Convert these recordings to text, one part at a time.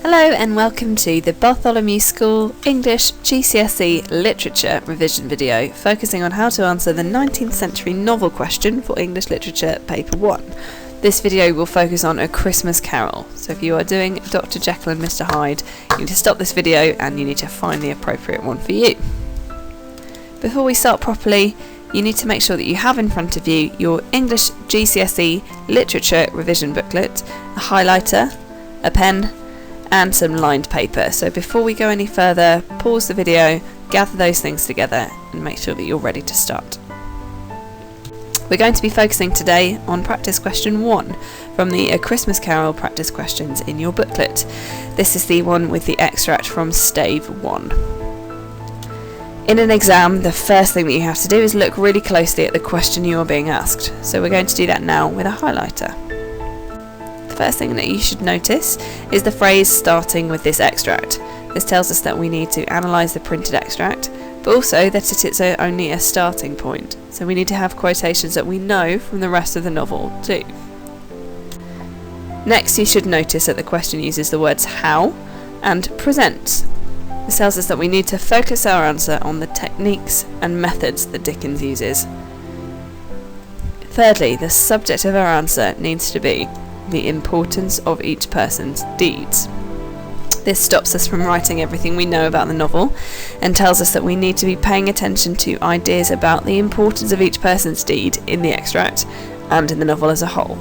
Hello and welcome to the Bartholomew School English GCSE Literature revision video focusing on how to answer the 19th century novel question for English Literature Paper 1. This video will focus on A Christmas Carol, so if you are doing Dr. Jekyll and Mr. Hyde, you need to stop this video and you need to find the appropriate one for you. Before we start properly, you need to make sure that you have in front of you your English GCSE Literature revision booklet, a highlighter, a pen, and some lined paper. So before we go any further, pause the video, gather those things together and make sure that you're ready to start. We're going to be focusing today on practice question 1 from the A Christmas Carol practice questions in your booklet. This is the one with the extract from stave 1. In an exam, the first thing that you have to do is look really closely at the question you are being asked. So we're going to do that now with a highlighter. First thing that you should notice is the phrase starting with this extract. This tells us that we need to analyse the printed extract, but also that it is only a starting point. So we need to have quotations that we know from the rest of the novel too. Next, you should notice that the question uses the words how and presents. This tells us that we need to focus our answer on the techniques and methods that Dickens uses. Thirdly, the subject of our answer needs to be the importance of each person's deeds. This stops us from writing everything we know about the novel and tells us that we need to be paying attention to ideas about the importance of each person's deed in the extract and in the novel as a whole.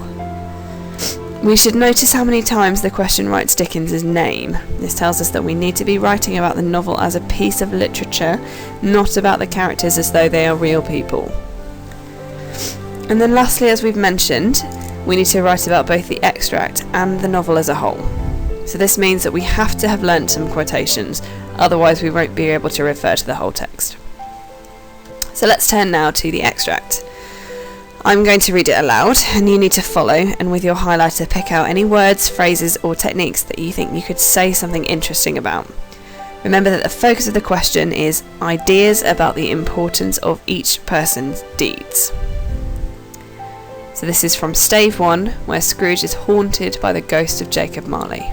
We should notice how many times the question writes Dickens's name. This tells us that we need to be writing about the novel as a piece of literature, not about the characters as though they are real people. And then lastly, as we've mentioned, we need to write about both the extract and the novel as a whole. So this means that we have to have learnt some quotations, otherwise we won't be able to refer to the whole text. So let's turn now to the extract. I'm going to read it aloud and you need to follow, and with your highlighter pick out any words, phrases or techniques that you think you could say something interesting about. Remember that the focus of the question is ideas about the importance of each person's deeds. So this is from stave 1, where Scrooge is haunted by the ghost of Jacob Marley.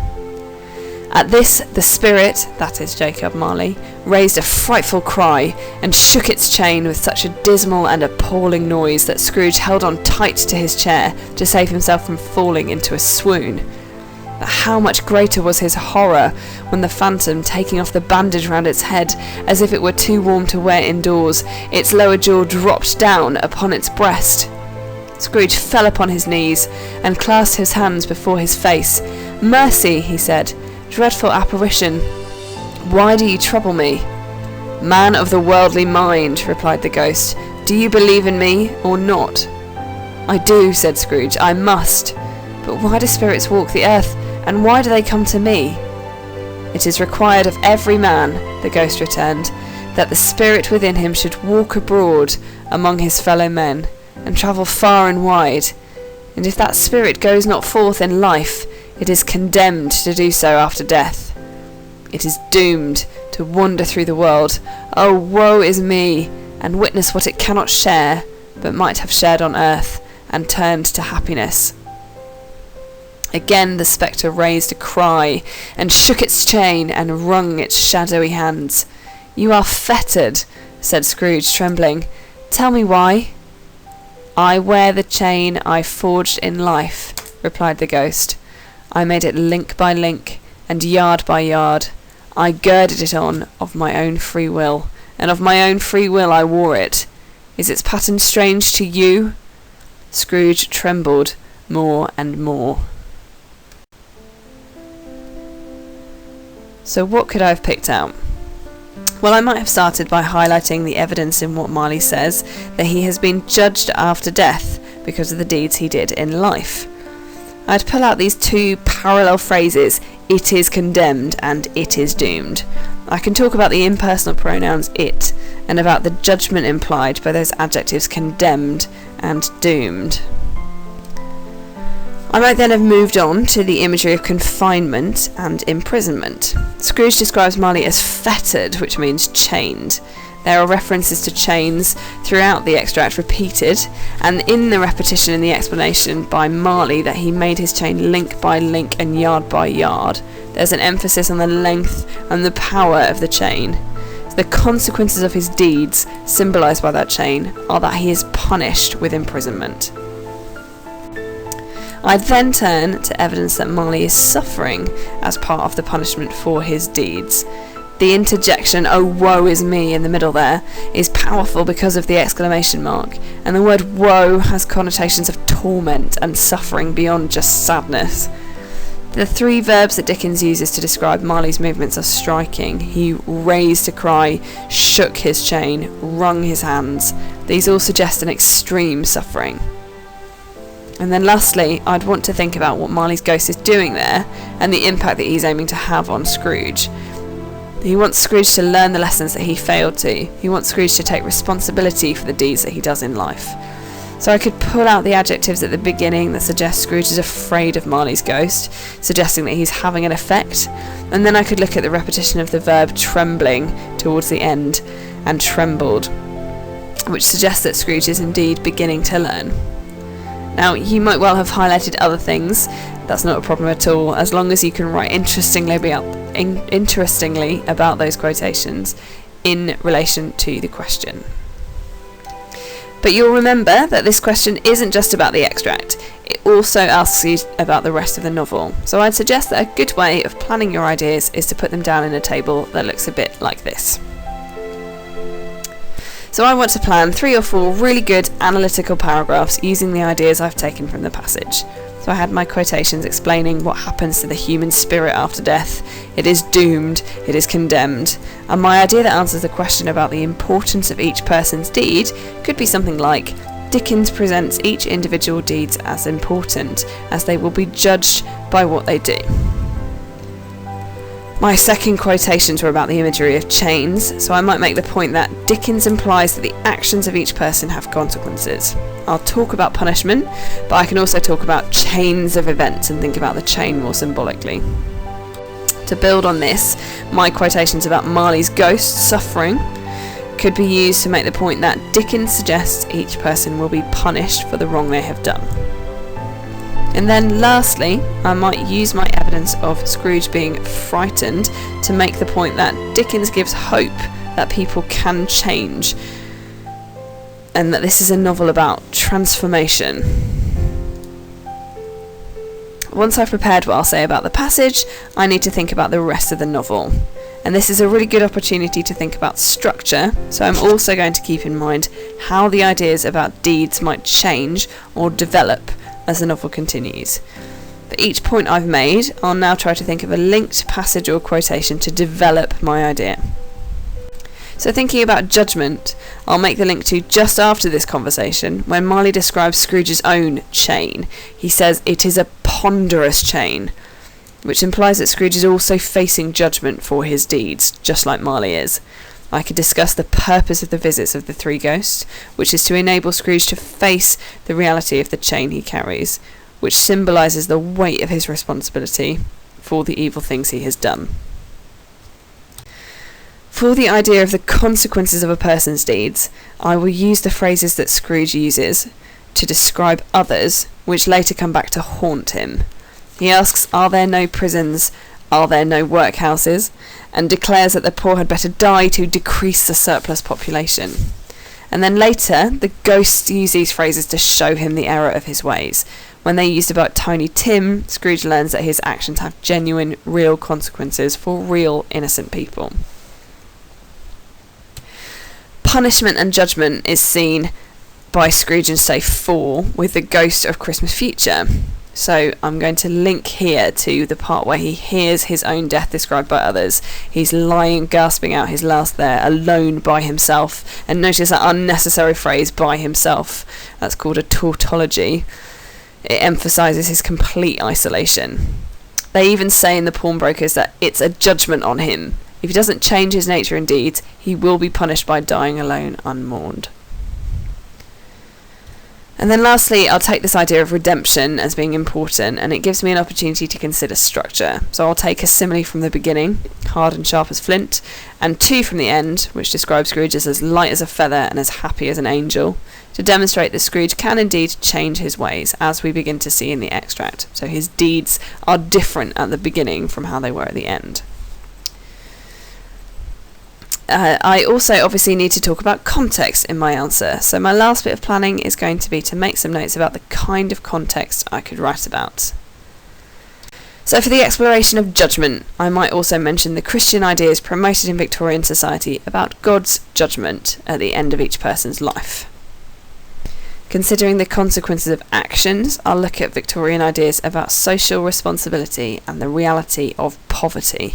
At this, the spirit, that is Jacob Marley, raised a frightful cry and shook its chain with such a dismal and appalling noise that Scrooge held on tight to his chair to save himself from falling into a swoon. But how much greater was his horror when the phantom, taking off the bandage round its head as if it were too warm to wear indoors, its lower jaw dropped down upon its breast. Scrooge fell upon his knees and clasped his hands before his face. "Mercy," he said, "dreadful apparition, why do you trouble me?" "Man of the worldly mind," replied the ghost, "do you believe in me or not?" "I do," said Scrooge, "I must. But why do spirits walk the earth, and why do they come to me?" "It is required of every man," the ghost returned, "that the spirit within him should walk abroad among his fellow men, and travel far and wide, and if that spirit goes not forth in life, it is condemned to do so after death. It is doomed to wander through the world. Oh, woe is me, and witness what it cannot share, but might have shared on earth, and turned to happiness." Again the spectre raised a cry, and shook its chain, and wrung its shadowy hands. "You are fettered," said Scrooge, trembling. "Tell me why." "I wear the chain I forged in life," replied the ghost. "I made it link by link, and yard by yard. I girded it on of my own free will, and of my own free will I wore it. Is its pattern strange to you?" Scrooge trembled more and more. So what could I have picked out? Well, I might have started by highlighting the evidence in what Marley says, that he has been judged after death because of the deeds he did in life. I'd pull out these two parallel phrases, "it is condemned" and "it is doomed." I can talk about the impersonal pronouns "it" and about the judgment implied by those adjectives condemned and doomed. I might then have moved on to the imagery of confinement and imprisonment. Scrooge describes Marley as fettered, which means chained. There are references to chains throughout the extract repeated, and in the repetition in the explanation by Marley that he made his chain link by link and yard by yard, there's an emphasis on the length and the power of the chain. The consequences of his deeds, symbolised by that chain, are that he is punished with imprisonment. I then turn to evidence that Marley is suffering as part of the punishment for his deeds. The interjection, "Oh, woe is me," in the middle there, is powerful because of the exclamation mark, and the word woe has connotations of torment and suffering beyond just sadness. The three verbs that Dickens uses to describe Marley's movements are striking. He raised a cry, shook his chain, wrung his hands. These all suggest an extreme suffering. And then lastly, I'd want to think about what Marley's ghost is doing there and the impact that he's aiming to have on Scrooge. He wants Scrooge to learn the lessons that he failed to. He wants Scrooge to take responsibility for the deeds that he does in life. So I could pull out the adjectives at the beginning that suggest Scrooge is afraid of Marley's ghost, suggesting that he's having an effect. And then I could look at the repetition of the verb trembling towards the end, and trembled, which suggests that Scrooge is indeed beginning to learn. Now, you might well have highlighted other things. That's not a problem at all, as long as you can write interestingly about those quotations in relation to the question. But you'll remember that this question isn't just about the extract. It also asks you about the rest of the novel. So I'd suggest that a good way of planning your ideas is to put them down in a table that looks a bit like this. So I want to plan 3 or 4 really good analytical paragraphs using the ideas I've taken from the passage. So I had my quotations explaining what happens to the human spirit after death. It is doomed, it is condemned. And my idea that answers the question about the importance of each person's deed could be something like, Dickens presents each individual deed as important, as they will be judged by what they do. My second quotations were about the imagery of chains, so I might make the point that Dickens implies that the actions of each person have consequences. I'll talk about punishment, but I can also talk about chains of events and think about the chain more symbolically. To build on this, my quotations about Marley's ghost suffering could be used to make the point that Dickens suggests each person will be punished for the wrong they have done. And then lastly, I might use my evidence of Scrooge being frightened to make the point that Dickens gives hope that people can change, and that this is a novel about transformation. Once I've prepared what I'll say about the passage, I need to think about the rest of the novel. And this is a really good opportunity to think about structure, so I'm also going to keep in mind how the ideas about deeds might change or develop as the novel continues. For each point I've made, I'll now try to think of a linked passage or quotation to develop my idea. So thinking about judgment, I'll make the link to just after this conversation, when Marley describes Scrooge's own chain. He says it is a ponderous chain, which implies that Scrooge is also facing judgment for his deeds, just like Marley is. I could discuss the purpose of the visits of the 3 ghosts, which is to enable Scrooge to face the reality of the chain he carries, which symbolises the weight of his responsibility for the evil things he has done. For the idea of the consequences of a person's deeds, I will use the phrases that Scrooge uses to describe others, which later come back to haunt him. He asks, "Are there no prisons? Are there no workhouses?" and declares that the poor had better die to decrease the surplus population. And then later, the ghosts use these phrases to show him the error of his ways. When they used about Tiny Tim, Scrooge learns that his actions have genuine, real consequences for real, innocent people. Punishment and judgment is seen by Scrooge in Stave 4 with the ghost of Christmas Future. So I'm going to link here to the part where he hears his own death described by others. He's lying, gasping out his last there, alone by himself. And notice that unnecessary phrase, by himself. That's called a tautology. It emphasises his complete isolation. They even say in the Pawnbrokers that it's a judgment on him. If he doesn't change his nature and deeds, he will be punished by dying alone unmourned. And then lastly, I'll take this idea of redemption as being important, and it gives me an opportunity to consider structure. So I'll take a simile from the beginning, hard and sharp as flint, and 2 from the end, which describes Scrooge as light as a feather and as happy as an angel, to demonstrate that Scrooge can indeed change his ways, as we begin to see in the extract. So his deeds are different at the beginning from how they were at the end. I also obviously need to talk about context in my answer, so my last bit of planning is going to be to make some notes about the kind of context I could write about. So for the exploration of judgment, I might also mention the Christian ideas promoted in Victorian society about God's judgment at the end of each person's life. Considering the consequences of actions, I'll look at Victorian ideas about social responsibility and the reality of poverty.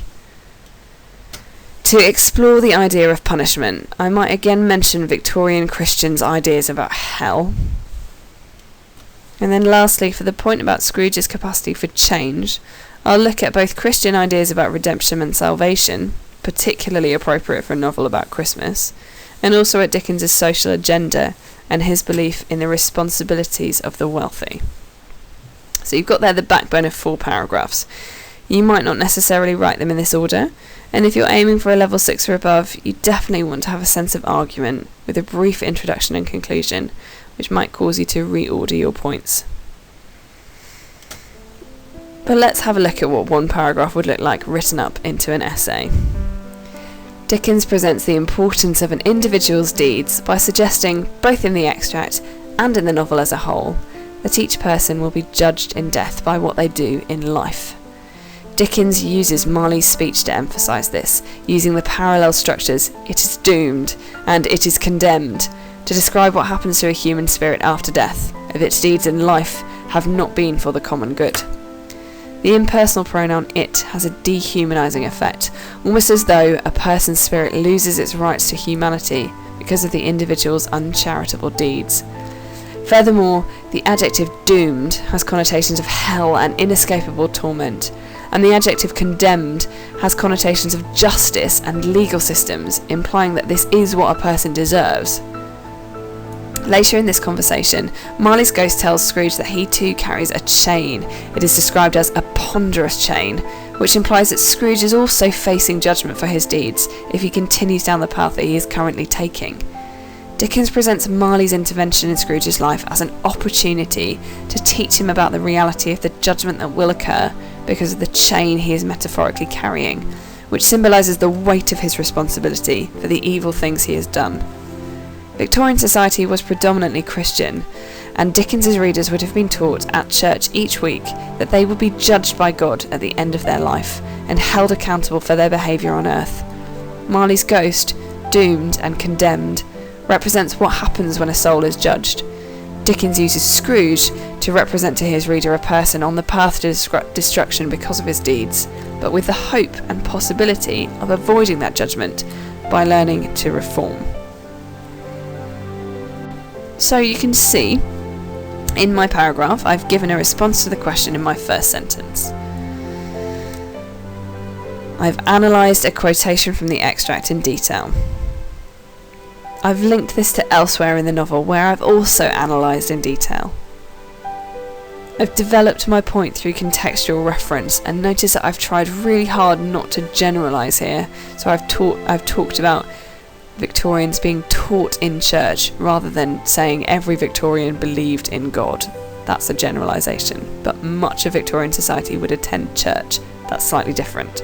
To explore the idea of punishment, I might again mention Victorian Christians' ideas about hell. And then lastly, for the point about Scrooge's capacity for change, I'll look at both Christian ideas about redemption and salvation, particularly appropriate for a novel about Christmas, and also at Dickens's social agenda and his belief in the responsibilities of the wealthy. So you've got there the backbone of 4 paragraphs. You might not necessarily write them in this order, and if you're aiming for a level 6 or above, you definitely want to have a sense of argument with a brief introduction and conclusion, which might cause you to reorder your points. But let's have a look at what one paragraph would look like written up into an essay. Dickens presents the importance of an individual's deeds by suggesting, both in the extract and in the novel as a whole, that each person will be judged in death by what they do in life. Dickens uses Marley's speech to emphasise this, using the parallel structures "it is doomed" and "it is condemned" to describe what happens to a human spirit after death, if its deeds in life have not been for the common good. The impersonal pronoun "it" has a dehumanising effect, almost as though a person's spirit loses its rights to humanity because of the individual's uncharitable deeds. Furthermore, the adjective "doomed" has connotations of hell and inescapable torment, and the adjective "condemned" has connotations of justice and legal systems, implying that this is what a person deserves. Later in this conversation, Marley's ghost tells Scrooge that he too carries a chain. It is described as a ponderous chain, which implies that Scrooge is also facing judgment for his deeds if he continues down the path that he is currently taking. Dickens presents Marley's intervention in Scrooge's life as an opportunity to teach him about the reality of the judgment that will occur because of the chain he is metaphorically carrying, which symbolises the weight of his responsibility for the evil things he has done. Victorian society was predominantly Christian, and Dickens's readers would have been taught at church each week that they would be judged by God at the end of their life and held accountable for their behaviour on earth. Marley's ghost, doomed and condemned, represents what happens when a soul is judged. Dickens uses Scrooge to represent to his reader a person on the path to destruction because of his deeds, but with the hope and possibility of avoiding that judgment by learning to reform. So you can see, in my paragraph, I've given a response to the question in my first sentence. I've analysed a quotation from the extract in detail. I've linked this to elsewhere in the novel where I've also analysed in detail. I've developed my point through contextual reference, and notice that I've tried really hard not to generalise here. So I've talked about Victorians being taught in church rather than saying every Victorian believed in God. That's a generalisation, but much of Victorian society would attend church. That's slightly different.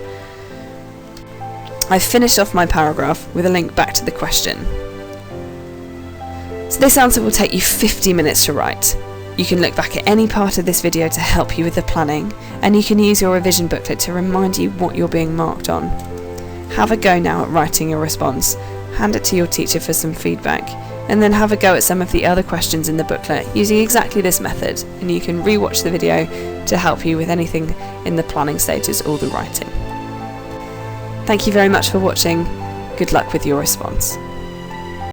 I've finished off my paragraph with a link back to the question. So this answer will take you 50 minutes to write. You can look back at any part of this video to help you with the planning, and you can use your revision booklet to remind you what you're being marked on. Have a go now at writing your response, hand it to your teacher for some feedback, and then have a go at some of the other questions in the booklet using exactly this method, and you can re-watch the video to help you with anything in the planning stages or the writing. Thank you very much for watching. Good luck with your response.